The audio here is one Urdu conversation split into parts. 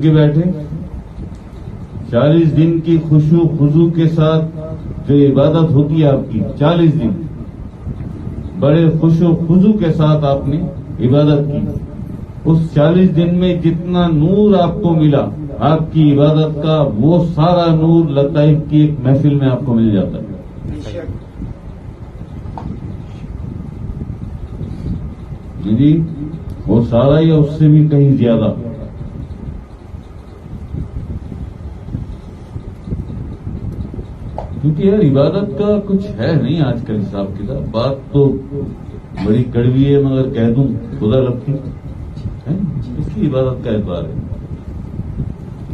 کے بیٹھے 40 دن کی خشوع خضوع کے ساتھ جو عبادت ہوتی ہے آپ کی 40 دن بڑے خشوع خضوع کے ساتھ آپ نے عبادت کی، اس 40 دن میں جتنا نور آپ کو ملا آپ کی عبادت کا، وہ سارا نور لطائف کی ایک محفل میں آپ کو مل جاتا ہے۔ جی وہ سارا یا اس سے بھی کہیں زیادہ۔ کیونکہ یار عبادت کا کچھ ہے نہیں آج کل حساب کتاب، بات تو بڑی کڑوی ہے مگر کہہ دوں خدا لگتی ہے۔ کس کی عبادت کا اعتبار ہے؟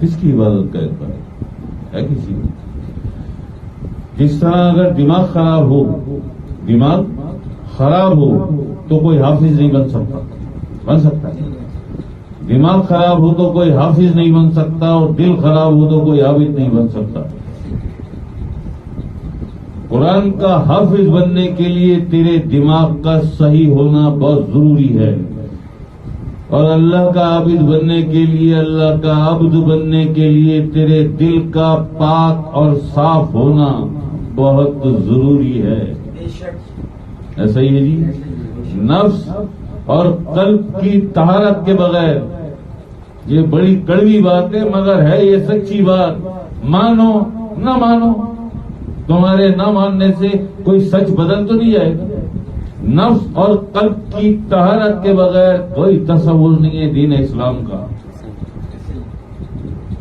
کس کی عبادت کا اعتبار ہے کسی کو؟ جس طرح اگر دماغ خراب ہو تو کوئی حافظ نہیں بن سکتا ہے۔ دماغ خراب ہو تو کوئی حافظ نہیں بن سکتا، اور دل خراب ہو تو کوئی عابد نہیں بن سکتا۔ قرآن کا حافظ بننے کے لیے تیرے دماغ کا صحیح ہونا بہت ضروری ہے، اور اللہ کا عابد بننے کے لیے، اللہ کا عبد بننے کے لیے تیرے دل کا پاک اور صاف ہونا بہت ضروری ہے۔ ایسا ہی ہے جی، نفس اور قلب کی طہارت کے بغیر، یہ بڑی کڑوی بات ہے مگر ہے یہ سچی بات، مانو نہ مانو، تمہارے نہ ماننے سے کوئی سچ بدل تو نہیں جائے گا۔ نفس اور قلب کی طہارت کے بغیر کوئی تصور نہیں ہے دین اسلام کا۔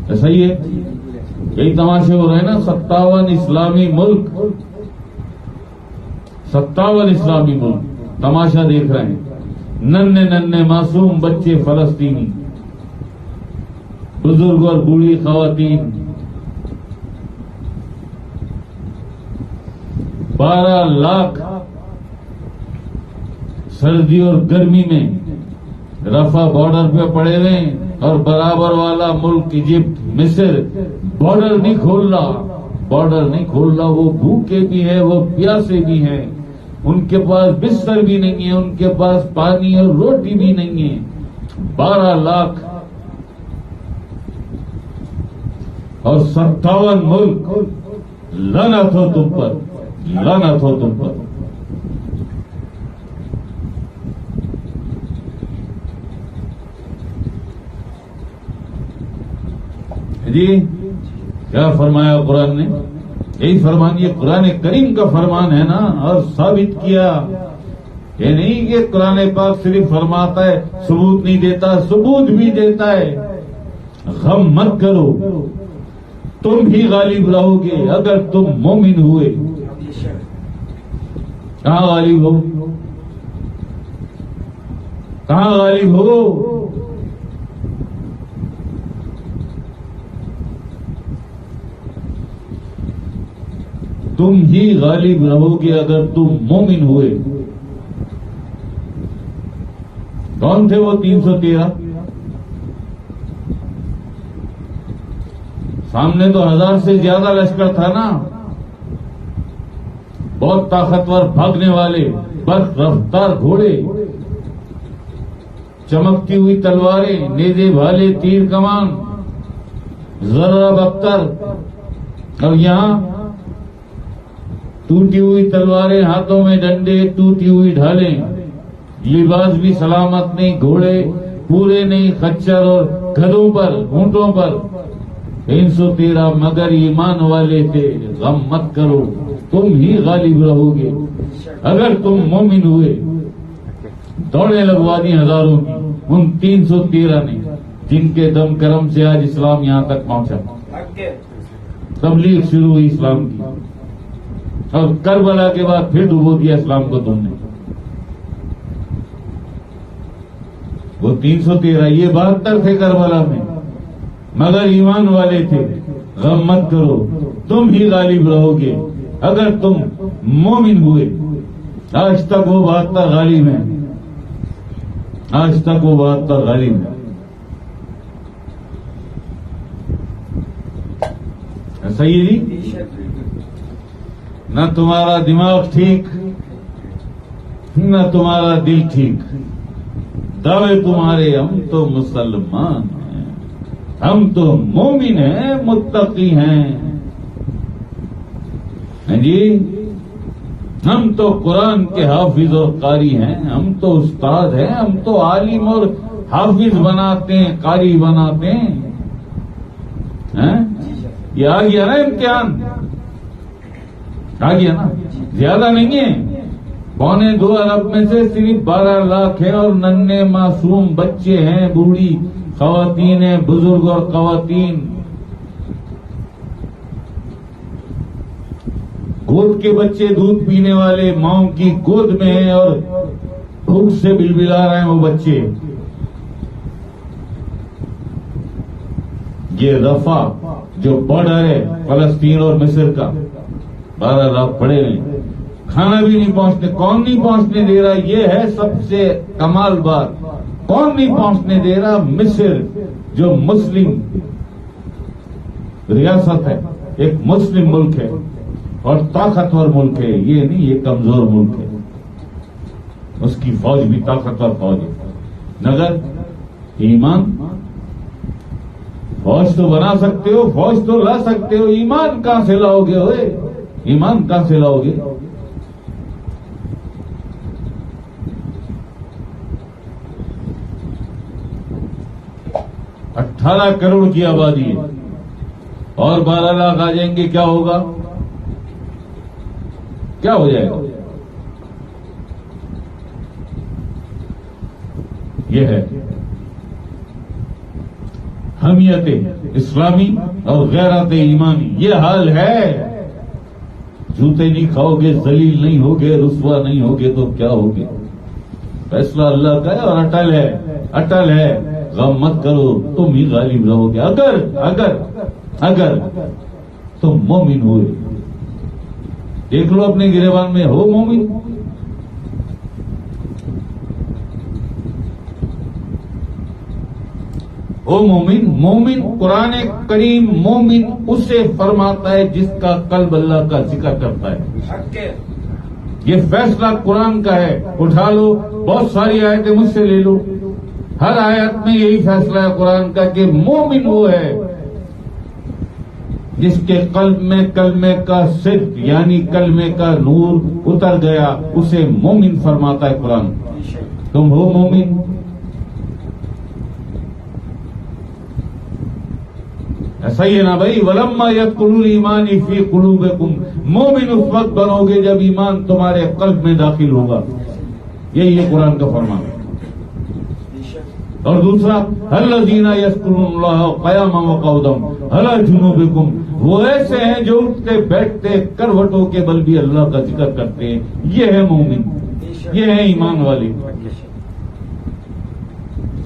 ایسا ہی ہے، یہی تماشے ہو رہے ہیں نا، 57 اسلامی ملک تماشا دیکھ رہے ہیں، ننھے معصوم بچے فلسطینی، بزرگ اور بوڑھی خواتین، 12 لاکھ سردی اور گرمی میں رفح بارڈر پہ پڑے ہوئے، اور برابر والا ملک ایجپٹ، مصر بارڈر نہیں کھول رہا، وہ بھوکے بھی ہیں، وہ پیاسے بھی ہیں، ان کے پاس بستر بھی نہیں ہے، ان کے پاس پانی اور روٹی بھی نہیں ہے۔ 12 لاکھ اور 57 ملک، لعنت ہو تم پر، لعنت ہو تم پر۔ جی کیا فرمایا قرآن نے؟ یہی فرمان، یہ قرآن کریم کا فرمان ہے نا، اور ثابت کیا۔ یہ نہیں کہ قرآن پاک صرف فرماتا ہے ثبوت نہیں دیتا، ثبوت بھی دیتا ہے۔ غم مت کرو، تم بھی غالب رہو گے اگر تم مومن ہوئے۔ کہاں غالب ہو؟ کہاں غالب ہو؟ تم ہی غالب رہو گے اگر تم مومن ہوئے۔ کون تھے وہ 313؟ سامنے تو 1000 سے زیادہ لشکر تھا نا، بہت طاقتور، بھاگنے والے، برق رفتار گھوڑے، چمکتی ہوئی تلواریں، نیزے بھالے، تیر کمان، ذرہ بختر، اور یہاں ٹوٹی ہوئی تلواریں، ہاتھوں میں ڈنڈے، ٹوٹی ہوئی ڈھالیں، لباس بھی سلامت نہیں، گھوڑے پورے نہیں، خچر اور گدھوں پر، اونٹوں پر۔ 313 مگر ایمان والے تھے۔ غم مت کرو، تم ہی غالب رہو گے اگر تم مومن ہوئے۔ دوڑیں لگوا دی ہزاروں کی ان 313 نے، جن کے دم کرم سے آج اسلام یہاں تک پہنچا، تبلیغ شروع ہوئی اسلام کی، اور کربلا کے بعد پھر ڈبو دیا اسلام کو تم نے۔ وہ 313، یہ 72 تھے کربلا میں مگر ایمان والے تھے۔ غم مت کرو، تم ہی غالب رہو گے اگر تم مومن ہوئے۔ آج تک وہ 72 غالب ہیں، آج تک وہ 72 غالب ہیں۔ ایسا ہی ہے جی، نہ تمہارا دماغ ٹھیک، نہ تمہارا دل ٹھیک، دعوے تمہارے ہم تو مسلمان ہیں۔ ہم تو مومن ہیں، متقی ہیں جی، ہم تو قرآن کے حافظ اور قاری ہیں، ہم تو استاد ہیں، ہم تو عالم اور حافظ بناتے ہیں، قاری بناتے ہیں۔ یہ آ گیا نا امتحان، آ گیا نا، زیادہ نہیں ہے۔ 2.25 ارب میں سے صرف 12 لاکھ ہیں، اور ننھے معصوم بچے ہیں، بوڑھی خواتین ہیں، بزرگ اور خواتین۔ گود کے بچے دودھ پینے والے ماؤں کی گود میں ہیں اور بھوک سے بلبلا رہے ہیں وہ بچے۔ یہ رفح جو بارڈر ہے فلسطین اور مصر کا، 12 لاکھ پڑے ہیں، کھانا بھی نہیں پہنچنے۔ کون نہیں پہنچنے دے رہا؟ یہ ہے سب سے کمال بات، کون نہیں پہنچنے دے رہا؟ مصر، جو مسلم ریاست ہے، ایک مسلم ملک ہے اور طاقتور ملک ہے، یہ نہیں یہ کمزور ملک ہے، اس کی فوج بھی طاقتور فوج ہے، مگر ایمان، فوج تو بنا سکتے ہو، فوج تو لا سکتے ہو، ایمان کہاں سے لاؤ گے ہوئے؟ ایمان کہاں سے لاؤ گے؟ $18 کروڑ کی آبادی ہے اور 12 لاکھ آ جائیں گے، کیا ہوگا؟ کیا ہو جائے گا؟ یہ ہے حمیت اسلامی اور غیرت ایمانی، یہ حال ہے۔ جوتے نہیں کھاؤ گے، ذلیل نہیں ہوگے، رسوا نہیں ہوگے تو کیا ہوگے؟ فیصلہ اللہ کا ہے اور اٹل ہے، اٹل ہے، غم مت کرو، تم ہی غالب رہو گے اگر اگر اگر تم مومن ہوئے۔ دیکھ لو اپنے گریبان میں، ہو مومن؟ او مومن، مومن قرآن کریم مومن اسے فرماتا ہے جس کا قلب اللہ کا ذکر کرتا ہے۔ یہ فیصلہ قرآن کا ہے، اٹھا لو، بہت ساری آیتیں مجھ سے لے لو، ہر آیت میں یہی فیصلہ ہے قرآن کا کہ مومن وہ ہے جس کے قلب میں کلمے کا صدق یعنی کلمے کا نور اتر گیا، اسے مومن فرماتا ہے قرآن۔ تم ہو مومن؟ ایسا ہی ہے نا بھائی، وَلَمَّا يَدْخُلُ الْإِيمَانُ فِي قُلُوبِكُمْ، مومن اس وقت بنو گے جب ایمان تمہارے قلب میں داخل ہوگا، یہی ہے قرآن کا فرمان۔ اور دوسرا، الَّذِينَ يَذْكُرُونَ اللَّهَ قِيَامًا وَقُعُودًا عَلَى جُنُوبِهِمْ، وہ ایسے ہیں جو اٹھتے بیٹھتے کروٹوں کے بل بھی اللہ کا ذکر کرتے ہیں، یہ ہے مومن، یہ ہے ایمان والے۔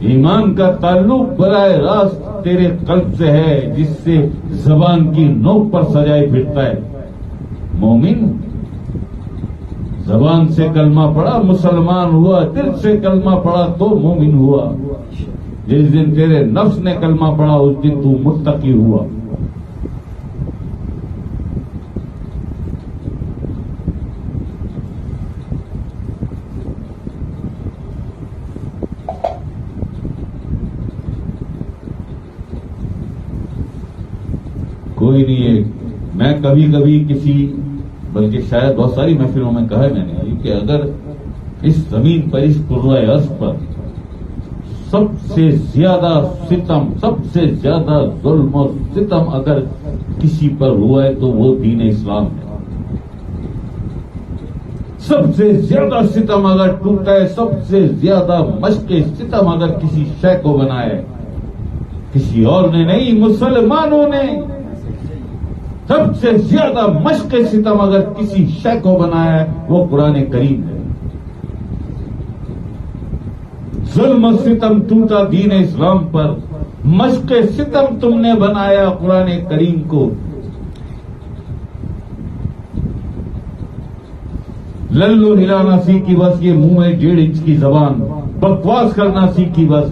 ایمان کا تعلق براہ راست تیرے قلب سے ہے، جس سے زبان کی نوک پر سجائے پھرتا ہے۔ مومن زبان سے کلمہ پڑھا مسلمان ہوا، دل سے کلمہ پڑھا تو مومن ہوا۔ جس دن تیرے نفس نے کلمہ پڑھا اس دن تو متقی ہوا۔ کوئی نہیں ہے، میں کبھی کبھی کسی، بلکہ شاید بہت ساری محفلوں میں کہا ہے میں نے کہ اگر اس زمین پر، اس کرۂ ارض پر سب سے زیادہ ستم، سب سے زیادہ ظلم اور ستم اگر کسی پر ہوا ہے تو وہ دین اسلام ہے۔ سب سے زیادہ ستم اگر ٹوٹا ہے، سب سے زیادہ مشق ستم اگر کسی شے کو بنایا ہے، کسی اور نے نہیں، مسلمانوں نے سب سے زیادہ مشق ستم اگر کسی شے کو بنایا ہے وہ قرآن کریم ہے۔ ظلم و ستم ٹوٹا دین اسلام پر، مشق ستم تم نے بنایا قرآن کریم کو۔ للو ہلانا سیکھی بس، یہ منہ میں 1.5 انچ کی زبان، بکواس کرنا سیکھی بس۔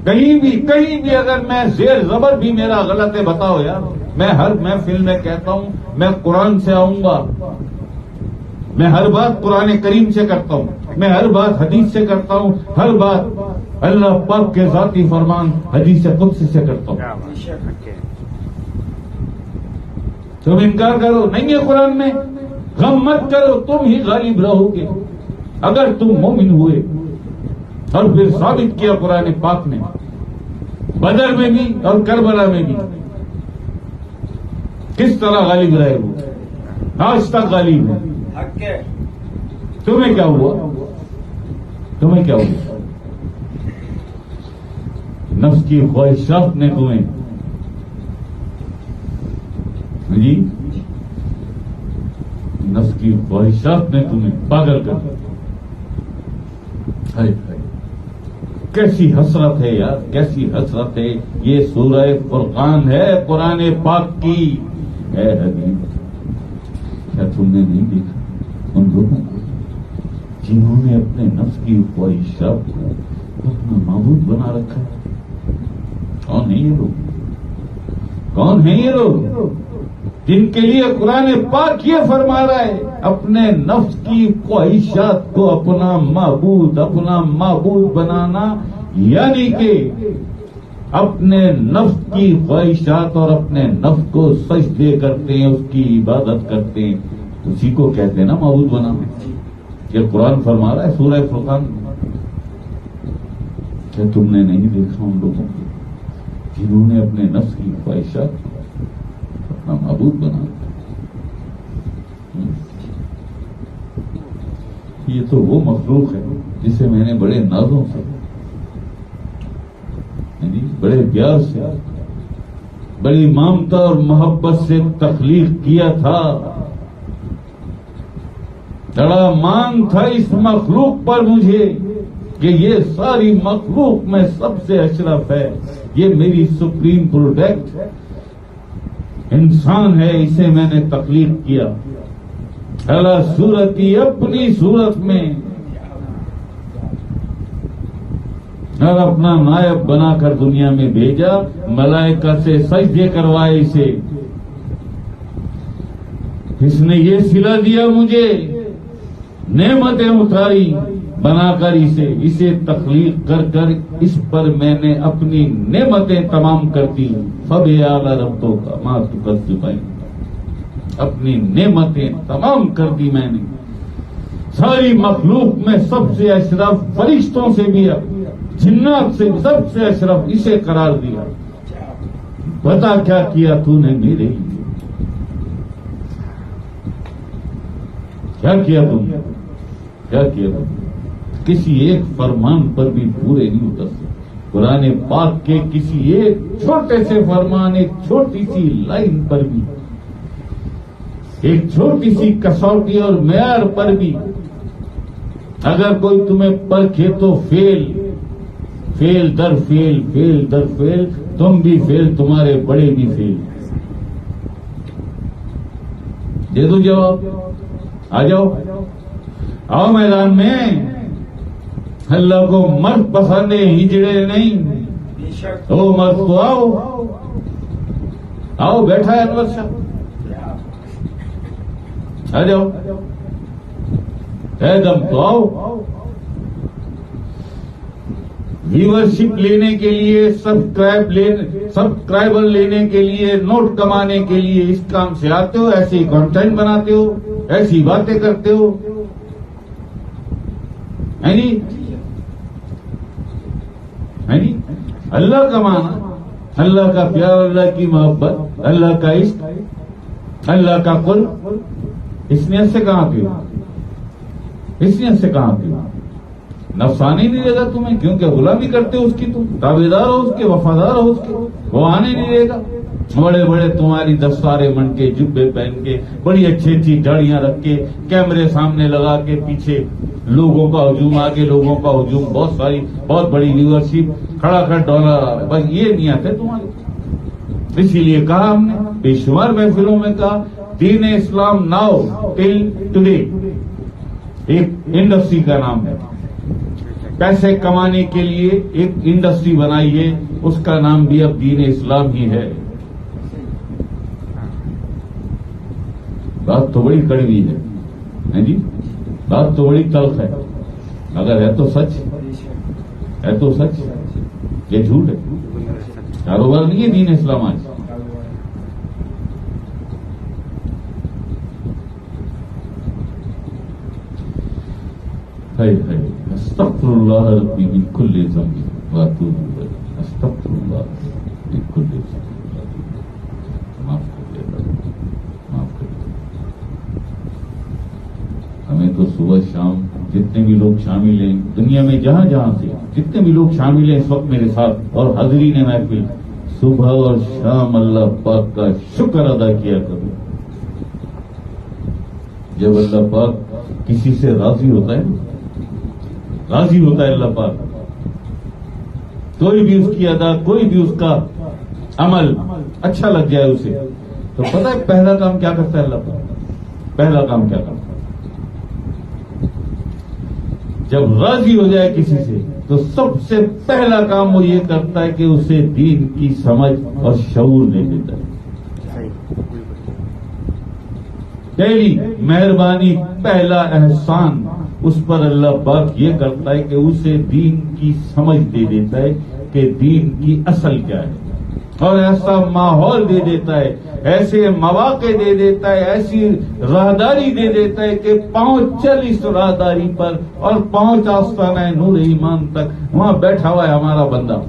کہیں بھی اگر میں زیر زبر بھی میرا غلط ہے بتاؤ یار، میں ہر محفل میں کہتا ہوں میں قرآن سے آؤں گا، میں ہر بات قرآن کریم سے کرتا ہوں۔ میں ہر بات حدیث سے کرتا ہوں، ہر بات اللہ پاک کے ذاتی فرمان حدیث قدسی سے کرتا ہوں. تم انکار کرو نہیں ہے قرآن میں، غم مت کرو، تم ہی غالب رہو گے اگر تم مومن ہوئے. اور پھر ثابت کیا قرآن پاک نے بدر میں بھی اور کربلا میں بھی کس طرح غالب رہے وہ، آج تک غالب ہے. تمہیں کیا ہوا؟ تمہیں کیا ہوا؟ نفس کی خواہشات نے تمہیں جی نفس کی خواہشات نے تمہیں پاگل کر دیا. کیسی حسرت ہے یار، کیسی حسرت ہے. یہ سورہ فرقان ہے قرآن پاک کی. اے حبیب، کیا تم نے نہیں دیکھا ان لوگوں کو جنہوں نے اپنے نفس کی خواہشات کو اپنا معبود بنا رکھا ہے؟ کون ہیں یہ لوگ؟ کون ہیں یہ لوگ جن کے لیے قرآن پاک یہ فرما رہا ہے اپنے نفس کی خواہشات کو اپنا معبود بنانا، یعنی کہ اپنے نفس کی خواہشات اور اپنے نفس کو سجدے کرتے ہیں، اس کی عبادت کرتے ہیں، اسی کو کہتے ہیں نا معبود بنانا. یہ قرآن فرما رہا ہے سورہ فرقان. کیا تم نے نہیں دیکھا ان لوگوں کو جنہوں نے اپنے نفس کی خواہشات اپنا معبود بنا؟ یہ تو وہ مخلوق ہے جسے میں نے بڑے نازوں سے، بڑے پیار سے، بڑی ممتا اور محبت سے تخلیق کیا تھا. بڑا مان تھا اس مخلوق پر مجھے کہ یہ ساری مخلوق میں سب سے اشرف ہے، یہ میری سپریم پروڈکٹ انسان ہے، اسے میں نے تخلیق کیا. اللہ صورتی اپنی صورت میں اور اپنا نائب بنا کر دنیا میں بھیجا، ملائکہ سے سجدے کروائے اسے. اس نے یہ صلہ دیا مجھے، نعمتیں اتاری بنا کر اسے تخلیق کر اس پر میں نے اپنی نعمتیں تمام کر دی. فَبِعَلَى رَبُّكَ مَا تُكَذِّبَانِ، اپنی نعمتیں تمام کر دی میں نے. ساری مخلوق میں سب سے اشرف، فرشتوں سے بھی، جنات سے سب سے اشرف اسے قرار دیا. پتا کیا کیا تو نے میرے لیے؟ کیا کیا تم؟ کیا کیا تم؟ کسی ایک فرمان پر بھی پورے نہیں اتر سکتے. قرآن پاک کے کسی ایک چھوٹے سے فرمان، ایک چھوٹی سی لائن پر بھی، ایک چھوٹی سی کسوٹی اور معیار پر بھی اگر کوئی تمہیں پرکھے تو فیل در فیل، تم بھی فیل، تمہارے بڑے بھی فیل. دے دو جواب، آ جاؤ، آؤ میدان میں. اللہ کو مرد پسند ہے، ہجڑے نہیں. او مرد تو آؤ بیٹھا ہے انور صاحب، آ جاؤ، ہے دم تو آؤ. ویورشپ لینے کے لیے، سبسکرائبر لینے کے لیے، نوٹ کمانے کے لیے اس کام سے آتے ہو، ایسے ہی کانٹینٹ بناتے ہو، ایسی باتیں کرتے ہو. اللہ کا معنی، اللہ کا پیار، اللہ کی محبت، اللہ کا عشق، اللہ کا قرب، اس نیت سے کہاں پہ ہو؟ اس نیت سے کہاں پہ ہو؟ نفس آنے نہیں دے گا تمہیں، کیونکہ غلامی کرتے ہو اس کی، تم تابعدار ہو اس کے، وفادار ہو اس کے، وہ آنے نہیں دے گا. بڑے بڑے تمہاری دستارے من کے، جبے پہن کے، بڑی اچھی داڑیاں رکھ کے، کیمرے سامنے لگا کے، پیچھے لوگوں کا ہجوم، آگے لوگوں کا ہجوم، بہت بڑی ویورشپ، کھڑا $1 آ رہا ہے. بس یہ نیت ہے تمہاری. اسی لیے کہا ہم نے بے شمار محفلوں میں کہا، دین اسلام ناؤ ٹل ٹوڈے ایک انڈسٹری کا نام ہے. پیسے کمانے کے لیے ایک انڈسٹری بنائیے، اس کا نام بھی اب دین اسلام ہی ہے. بات تو بڑی کڑوی ہے جی، بات تو بڑی تلخ ہے. اگر ہے تو سچ ہے، تو سچ، یہ جھوٹ ہے، کاروبار نہیں ہے دین اسلام آج. استغفر اللہ ربی من کل ذنب واتوب الیہ. استغفر اللہ من کل ذنب. معاف کر دے اللہ، معاف کر دے. ہمیں تو صبح شام جتنے بھی لوگ شامل ہیں دنیا میں، جہاں جہاں سے جتنے بھی لوگ شامل ہیں اس وقت میرے ساتھ اور حاضرین محفل، صبح اور شام اللہ پاک کا شکر ادا کیا کرو. جب اللہ پاک کسی سے راضی ہوتا ہے، راضی ہوتا ہے اللہ پاک، کوئی بھی اس کی ادا، کوئی بھی اس کا عمل اچھا لگ جائے اسے، تو پتہ ہے پہلا کام کیا کرتا ہے اللہ پاک؟ پہلا کام کیا کرتا ہے؟ جب راضی ہو جائے کسی سے تو سب سے پہلا کام وہ یہ کرتا ہے کہ اسے دین کی سمجھ اور شعور دے دیتا ہے. پہلی مہربانی، پہلا احسان اس پر اللہ پاک یہ کرتا ہے کہ اسے دین کی سمجھ دے دیتا ہے کہ دین کی اصل کیا ہے، اور ایسا ماحول دے دیتا ہے، ایسے مواقع دے دیتا ہے، ایسی راہداری دے دیتا ہے کہ پہنچ چل اس راہداری پر اور پہنچ آستانہ نور ایمان تک. وہاں بیٹھا ہوا ہے ہمارا بندہ،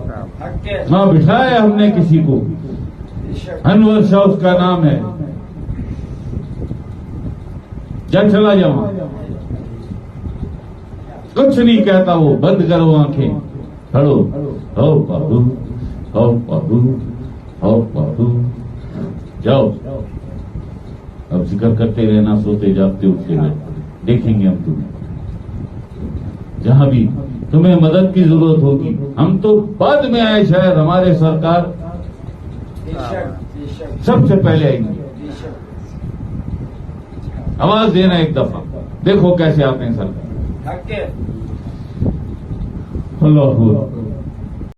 وہاں بٹھایا ہے ہم نے کسی کو، انور شاہ اس کا نام ہے. جا چلا جاؤ، کچھ نہیں کہتا وہ، بند کرو آنکھیں، کھڑو، او بابو، او بابو، او بابو، جاؤ. اب ذکر کرتے رہنا، سوتے جاگتے اٹھتے رہے، دیکھیں گے ہم تمہیں جہاں بھی تمہیں مدد کی ضرورت ہوگی. ہم تو بعد میں آئے، شاید ہمارے سرکار سب سے پہلے آئیں گے. آواز دینا ایک دفعہ، دیکھو کیسے آتے ہیں سرکار. اللہ